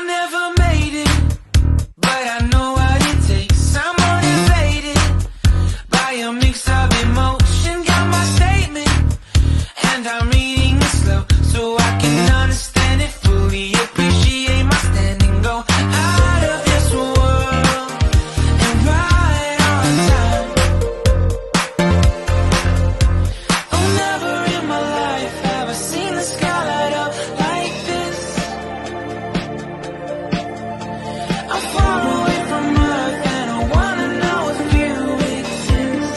never made it, but I know what it takes. I'm motivated by a mix of emotion. Got my statement, and I'm reading it slow so I can understand it fully. Appreciate my standing, go out of this world and right on time. Oh, never in my life have I seen the sky light up like this. I'm far away from Earth and I wanna know if you exist.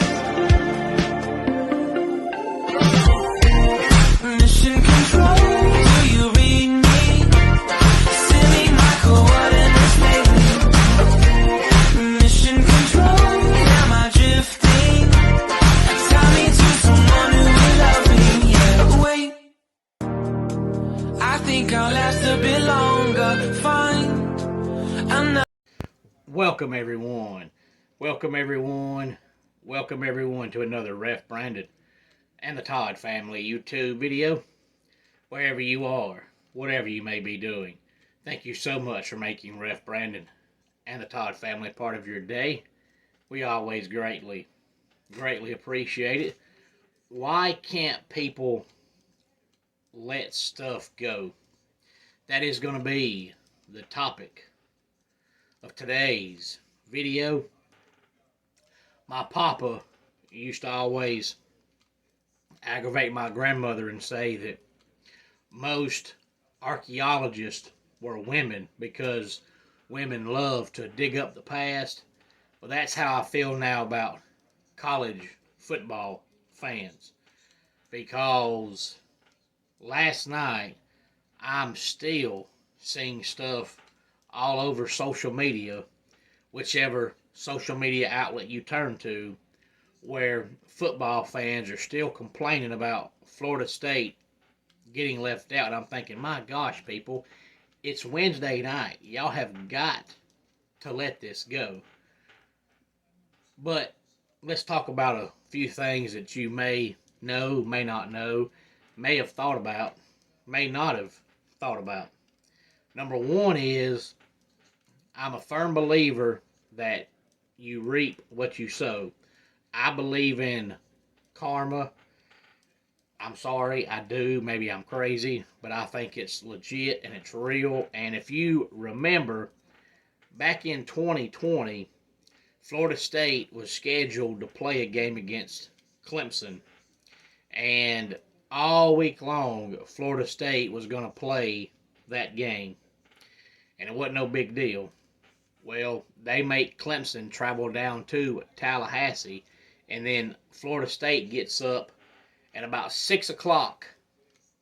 Mission control, do you read me? Send me my coordinates lately. Mission control, am I drifting? Tie me to someone who will love me, yeah. Wait, I think I'll last a bit longer. Fine, I'm not. Welcome everyone. Welcome everyone. Welcome everyone to another Ref Brandon and the Todd family YouTube video. Wherever you are, whatever you may be doing, thank you so much for making Ref Brandon and the Todd family part of your day. We always greatly appreciate it. Why can't people let stuff go? That is going to be the topic of today's video. My papa used to always aggravate my grandmother and say that most archaeologists were women because women love to dig up the past. Well, that's how I feel now about college football fans, because last night I'm still seeing stuff all over social media, whichever social media outlet you turn to, where football fans are still complaining about Florida State getting left out. And I'm thinking, my gosh, people, it's Wednesday night. Y'all have got to let this go. But let's talk about a few things that you may know, may not know, may have thought about, may not have thought about. Number one is, I'm a firm believer that you reap what you sow. I believe in karma. I'm sorry, I do. Maybe I'm crazy, but I think it's legit and it's real. And if you remember, back in 2020, Florida State was scheduled to play a game against Clemson. And all week long, Florida State was going to play that game. And it wasn't no big deal. Well, they make Clemson travel down to Tallahassee, and then Florida State gets up at about 6 o'clock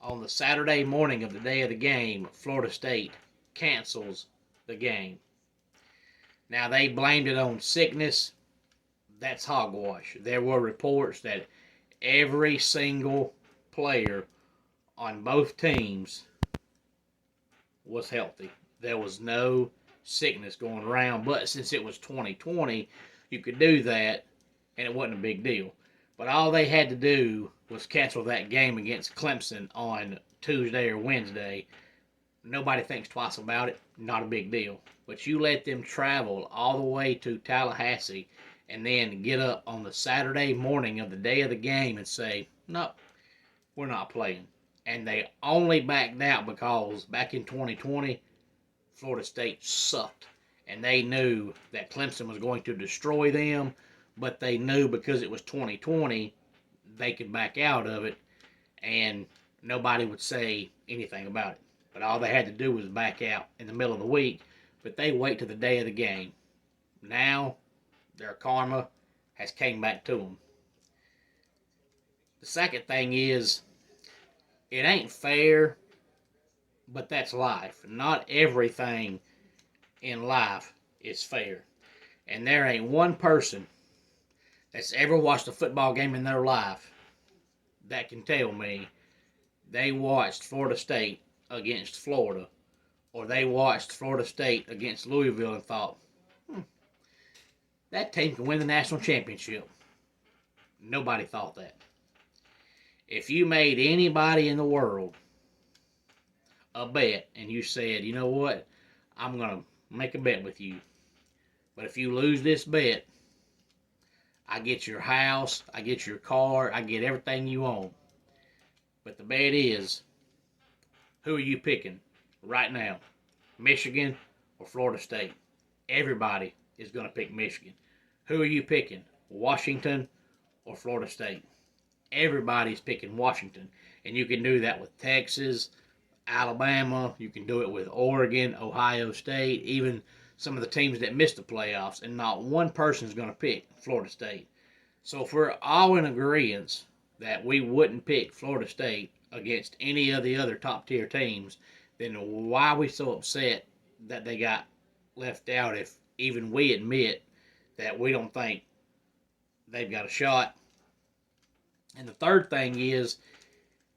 on the Saturday morning of the day of the game. Florida State cancels the game. Now, they blamed it on sickness. That's hogwash. There were reports that every single player on both teams was healthy. There was no sickness going around, but since it was 2020, you could do that and it wasn't a big deal. But all they had to do was cancel that game against Clemson on Tuesday or Wednesday. Nobody thinks twice about it. Not a big deal. But you let them travel all the way to Tallahassee and then get up on the Saturday morning of the day of the game and say, no, we're not playing. And they only backed out because back in 2020, Florida State sucked. And they knew that Clemson was going to destroy them, but they knew because it was 2020, they could back out of it and nobody would say anything about it. But all they had to do was back out in the middle of the week, but they wait to the day of the game. Now, their karma has came back to them. The second thing is, it ain't fair, but that's life. Not everything in life is fair. And there ain't one person that's ever watched a football game in their life that can tell me they watched Florida State against Florida, or they watched Florida State against Louisville and thought, that team can win the national championship. Nobody thought that. If you made anybody in the world a bet and you said, you know what, I'm going to make a bet with you. But if you lose this bet, I get your house, I get your car, I get everything you own. But the bet is, who are you picking right now? Michigan or Florida State? Everybody is going to pick Michigan. Who are you picking? Washington or Florida State? Everybody's picking Washington. And you can do that with Texas, Alabama. You can do it with Oregon, Ohio State, even some of the teams that missed the playoffs. And not one person is going to pick Florida State. So if we're all in agreement that we wouldn't pick Florida State against any of the other top tier teams, then why are we so upset that they got left out if even we admit that we don't think they've got a shot? And the third thing is,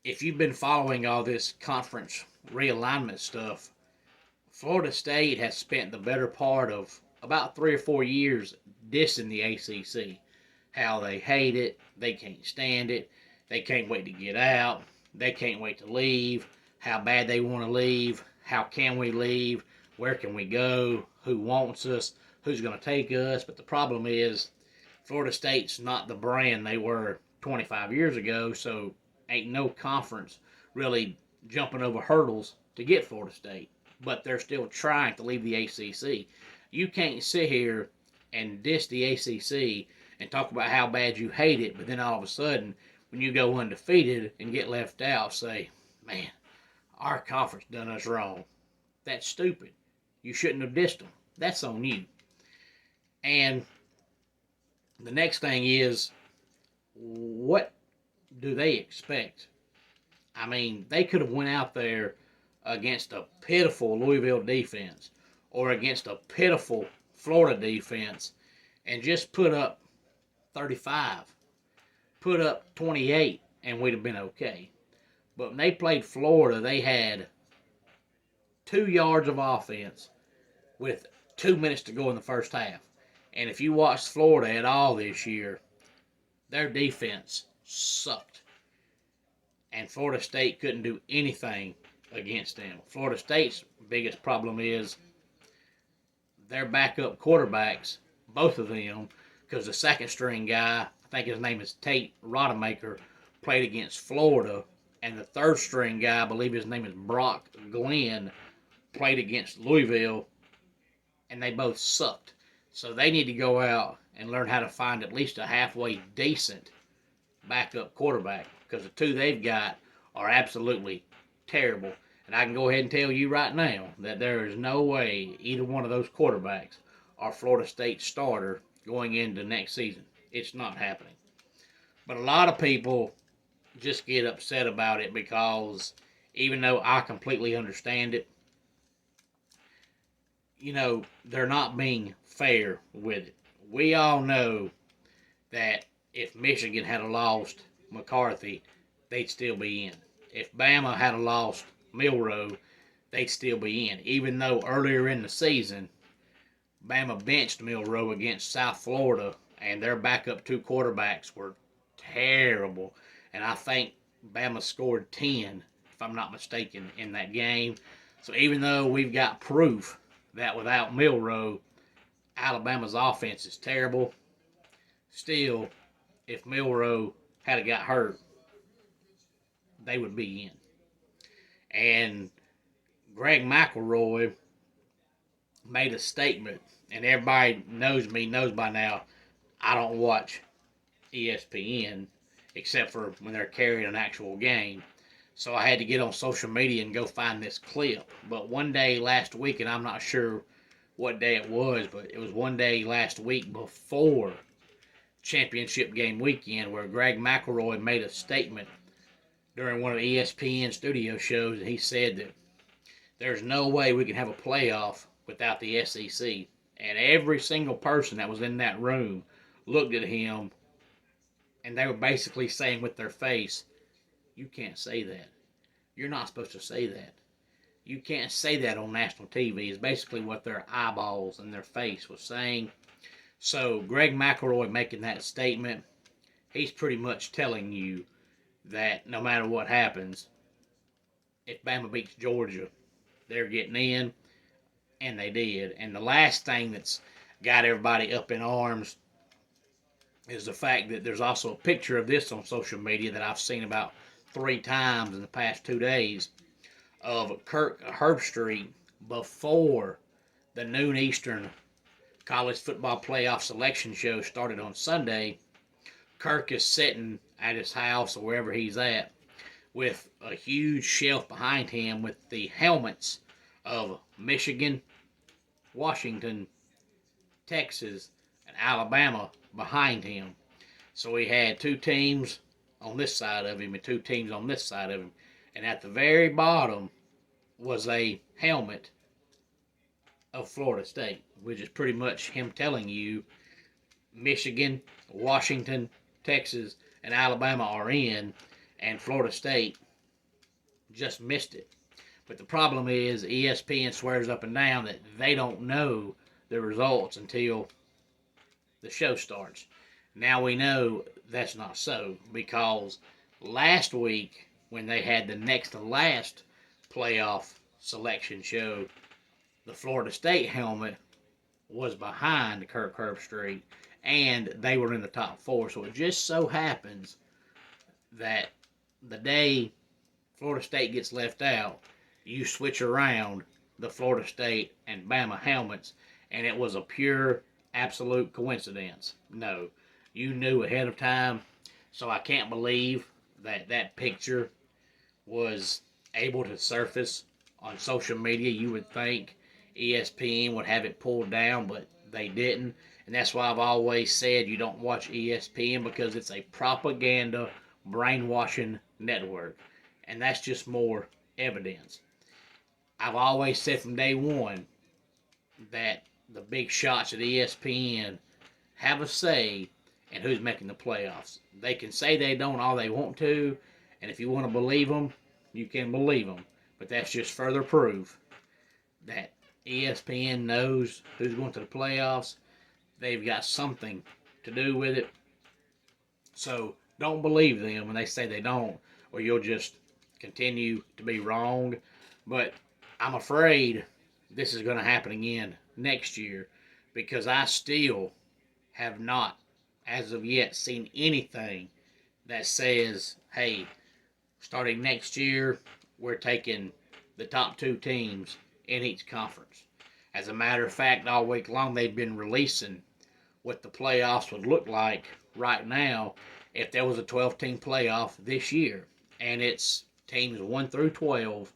if you've been following all this conference realignment stuff, Florida State has spent the better part of about 3 or 4 years dissing the ACC. How they hate it, they can't stand it, they can't wait to get out, they can't wait to leave, how bad they want to leave, how can we leave, where can we go, who wants us, who's going to take us. But the problem is, Florida State's not the brand they were 25 years ago, so ain't no conference really jumping over hurdles to get Florida State. But they're still trying to leave the ACC. You can't sit here and diss the ACC and talk about how bad you hate it, but then all of a sudden, when you go undefeated and get left out, say, man, our conference done us wrong. That's stupid. You shouldn't have dissed them. That's on you. And the next thing is, what do they expect? I mean, they could have went out there against a pitiful Louisville defense or against a pitiful Florida defense and just put up 35, put up 28, and we'd have been okay. But when they played Florida, they had 2 yards of offense with 2 minutes to go in the first half. And if you watched Florida at all this year, their defense sucked. And Florida State couldn't do anything against them. Florida State's biggest problem is their backup quarterbacks, both of them, because the second string guy, I think his name is Tate Rodemaker, played against Florida, and the third string guy, I believe his name is Brock Glenn, played against Louisville, and they both sucked. So they need to go out and learn how to find at least a halfway decent backup quarterback, because the two they've got are absolutely terrible. And I can go ahead and tell you right now that there is no way either one of those quarterbacks are Florida State starter going into next season. It's not happening. But a lot of people just get upset about it because even though I completely understand it, you know, they're not being fair with it. We all know that if Michigan had lost McCarthy, they'd still be in. If Bama had lost Milroe, they'd still be in. Even though earlier in the season, Bama benched Milroe against South Florida, and their backup 2 quarterbacks were terrible. And I think Bama scored 10, if I'm not mistaken, in that game. So even though we've got proof that without Milroe, Alabama's offense is terrible, still, if Milroe had got hurt, they would be in. And Greg McElroy made a statement, and everybody knows me, knows by now, I don't watch ESPN except for when they're carrying an actual game. So I had to get on social media and go find this clip. But one day last week, and I'm not sure what day it was, but it was one day last week before championship game weekend where Greg McElroy made a statement during one of the ESPN studio shows, and he said that there's no way we can have a playoff without the SEC. And every single person that was in that room looked at him, and they were basically saying with their face, you can't say that. You're not supposed to say that. You can't say that on national TV is basically what their eyeballs and their face was saying. So Greg McElroy making that statement, he's pretty much telling you that no matter what happens, if Bama beats Georgia, they're getting in. and they did. And the last thing that's got everybody up in arms is the fact that there's also a picture of this on social media that I've seen about 3 times in the past 2 days of Kirk Herbstreit before the noon Eastern college football playoff selection show started on Sunday. Kirk is sitting at his house or wherever he's at with a huge shelf behind him with the helmets of Michigan, Washington, Texas, and Alabama behind him. So he had 2 teams on this side of him and 2 teams on this side of him. And at the very bottom was a helmet of Florida State, which is pretty much him telling you Michigan, Washington, Texas, and Alabama are in, and Florida State just missed it. But the problem is ESPN swears up and down that they don't know the results until the show starts. Now we know that's not so, because last week when they had the next to last playoff selection show, the Florida State helmet was behind Kirk Herbstreit, and they were in the top 4. So it just so happens that the day Florida State gets left out, you switch around the Florida State and Bama helmets, and it was a pure, absolute coincidence. No, you knew ahead of time, so I can't believe that that picture was able to surface on social media. You would think ESPN would have it pulled down, but they didn't. And that's why I've always said you don't watch ESPN, because it's a propaganda, brainwashing network. And that's just more evidence. I've always said from day one that the big shots at ESPN have a say in who's making the playoffs. They can say they don't all they want to, and if you want to believe them, you can believe them. But that's just further proof that ESPN knows who's going to the playoffs. They've got something to do with it. So don't believe them when they say they don't, or you'll just continue to be wrong. But I'm afraid this is going to happen again next year, because I still have not, as of yet, seen anything that says, hey, starting next year, we're taking the top 2 teams in each conference. As a matter of fact, all week long they've been releasing what the playoffs would look like right now if there was a 12-team playoff this year. And it's teams 1 through 12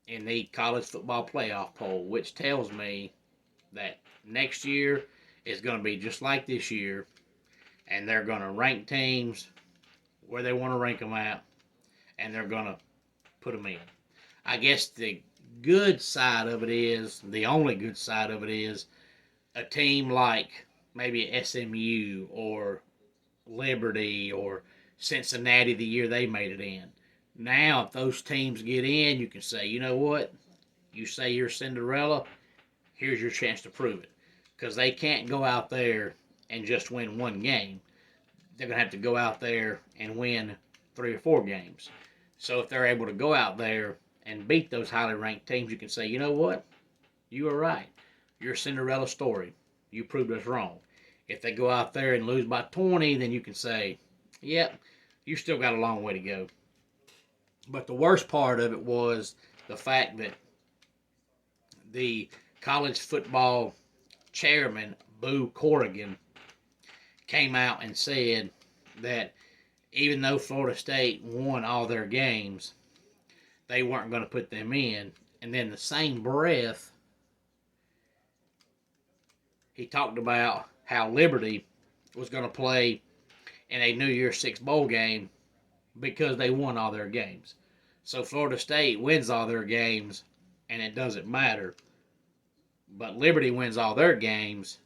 in the college football playoff poll, which tells me that next year is going to be just like this year, and they're going to rank teams where they want to rank them at, and they're going to put them in. I guess the good side of it is, the only good side of it is, a team like maybe SMU or Liberty or Cincinnati the year they made it in. Now, if those teams get in, you can say, you know what? You say you're Cinderella, here's your chance to prove it. Because they can't go out there and just win 1 game. They're going to have to go out there and win 3 or 4 games. So if they're able to go out there and beat those highly ranked teams, you can say, you know what? You were right. Your Cinderella story. You proved us wrong. If they go out there and lose by 20, then you can say, yep, you still got a long way to go. But the worst part of it was the fact that the college football chairman, Boo Corrigan, came out and said that even though Florida State won all their games, they weren't going to put them in. And then the same breath, he talked about how Liberty was going to play in a New Year's Six bowl game because they won all their games. So Florida State wins all their games, and it doesn't matter. But Liberty wins all their games,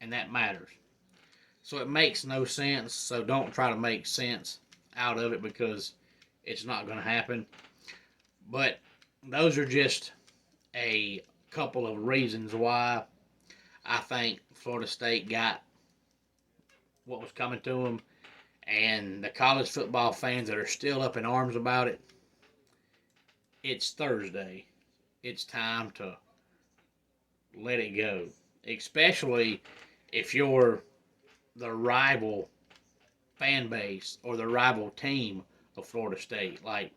and that matters. So it makes no sense, so don't try to make sense out of it, because it's not going to happen. But those are just a couple of reasons why I think Florida State got what was coming to them. And the college football fans that are still up in arms about it, it's Thursday. It's time to let it go. Especially if you're the rival fan base or the rival team of Florida State. Like,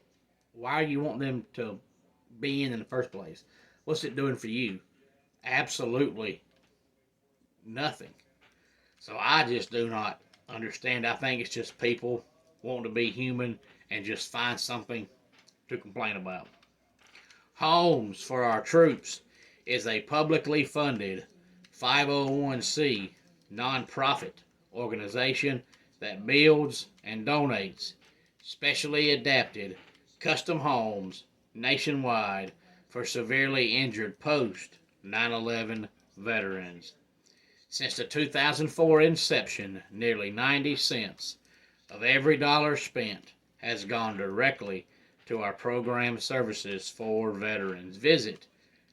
why are you wanting them to be in the first place? What's it doing for you? Absolutely nothing. So I just do not understand. I think it's just people wanting to be human and just find something to complain about. Homes for Our Troops is a publicly funded 501c nonprofit organization that builds and donates specially adapted custom homes nationwide for severely injured post 9/11 veterans. Since the 2004 inception, nearly 90 cents of every dollar spent has gone directly to our program services for veterans. Visit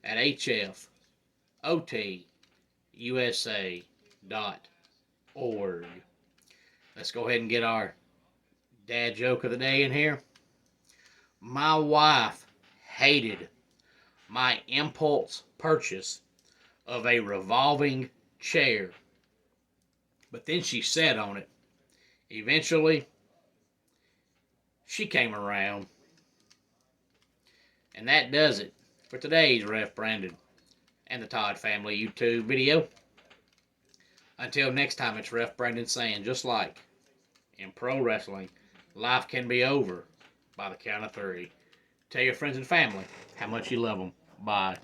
at hfotusa.org. Let's go ahead and get our dad joke of the day in here. My wife hated my impulse purchase of a revolving chair, but then she sat on it. Eventually, she came around. And that does it for today's Ref Brandon and the Todd Family YouTube video. Until next time, it's Ref Brandon saying, just like in pro wrestling, life can be over by the count of 3. Tell your friends and family how much you love them. Bye.